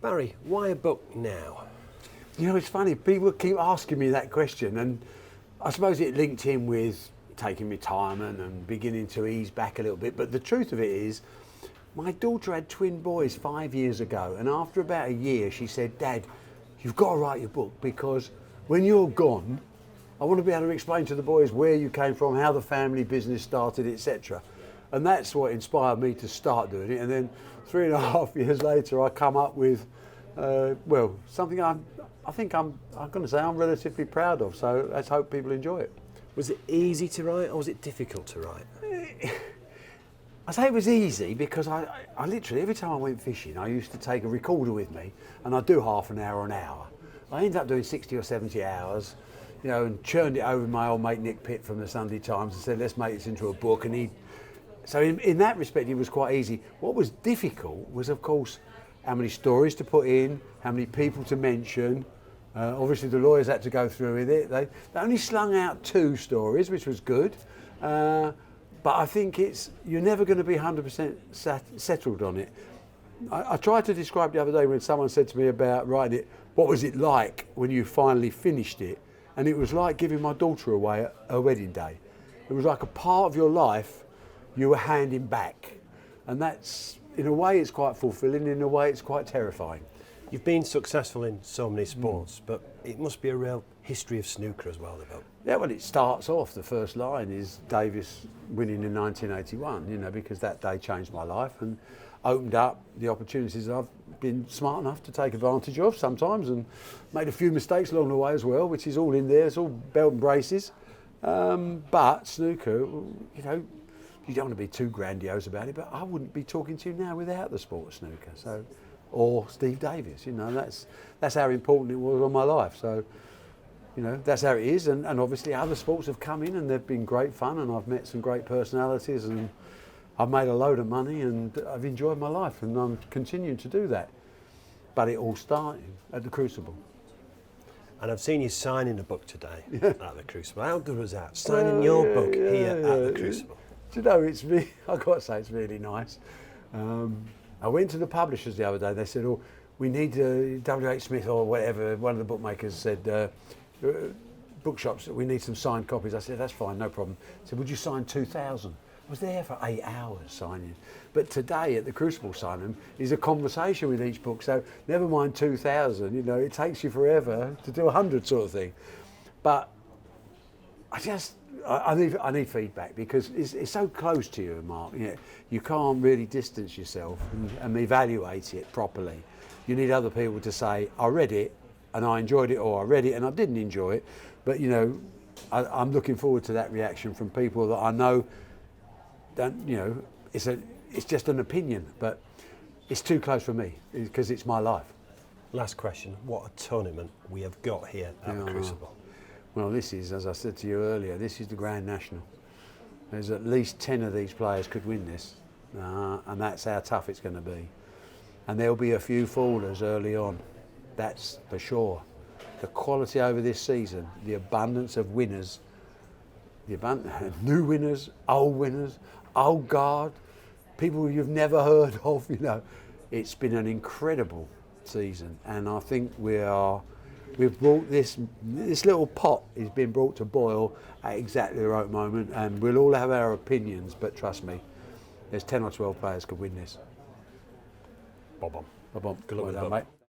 Barry, why a book now? You know, it's funny, people keep asking me that question, and I suppose it linked in with taking retirement and beginning to ease back a little bit. But the truth of it is, my daughter had twin boys 5 years ago, and after about a year, she said, "Dad, you've got to write your book, because when you're gone, I want to be able to explain to the boys where you came from, how the family business started, etc." And that's what inspired me to start doing it. And then 3.5 years later, I come up with, something I'm going to say I'm relatively proud of. So let's hope people enjoy it. Was it easy to write, or was it difficult to write? I say it was easy because I literally, every time I went fishing, I used to take a recorder with me, and I'd do half an hour, an hour. I ended up doing 60 or 70 hours, you know, and churned it over with my old mate Nick Pitt from the Sunday Times and said, let's make this into a book. And so in that respect, it was quite easy. What was difficult was, of course, how many stories to put in, how many people to mention. Obviously, the lawyers had to go through with it. They only slung out 2 stories, which was good. But I think you're never going to be 100% settled on it. I tried to describe the other day when someone said to me about writing it, what was it like when you finally finished it? And it was like giving my daughter away at her wedding day. It was like a part of your life you were handing back. And that's, in a way, it's quite fulfilling. In a way, it's quite terrifying. You've been successful in so many sports, but it must be a real history of snooker as well, the book. Yeah, well, it starts off, the first line is Davis winning in 1981, you know, because that day changed my life and opened up the opportunities I've been smart enough to take advantage of sometimes, and made a few mistakes along the way as well, which is all in there. It's all belt and braces. But snooker, you know, you don't want to be too grandiose about it, but I wouldn't be talking to you now without the sport of snooker. So, or Steve Davis, you know, that's how important it was on my life. So, you know, that's how it is. And obviously other sports have come in and they've been great fun, and I've met some great personalities, and I've made a load of money, and I've enjoyed my life, and I'm continuing to do that. But it all started at the Crucible. And I've seen you signing a book today at the Crucible. How good was that? Signing your book here at the Crucible. Do you know, I've got to say, it's really nice. I went to the publishers the other day. They said, "Oh, we need W.H. Smith or whatever." One of the bookmakers said, "Bookshops, we need some signed copies." I said, "That's fine, no problem." He said, "Would you sign 2,000?" I was there for 8 hours signing. But today at the Crucible signing is a conversation with each book. So never mind 2,000. You know, it takes you forever to do 100 sort of thing. But I need feedback, because it's so close to you, Mark. You know, you can't really distance yourself and evaluate it properly. You need other people to say, "I read it and I enjoyed it," or "I read it and I didn't enjoy it." But you know, I'm looking forward to that reaction from people that I know. Don't, you know, it's just an opinion, but it's too close for me because it's my life. Last question: what a tournament we have got here at the Crucible. Well, this is, as I said to you earlier, this is the Grand National. There's at least 10 of these players could win this, and that's how tough it's going to be. And there'll be a few fallers early on, that's for sure. The quality over this season, the abundance of winners, new winners, old guard, people you've never heard of, you know. It's been an incredible season, and I think we've brought this little pot is being brought to boil at exactly the right moment, and we'll all have our opinions, but trust me, there's 10 or 12 players could win this. Bob on. Bob on. Good luck with Well done, that, mate.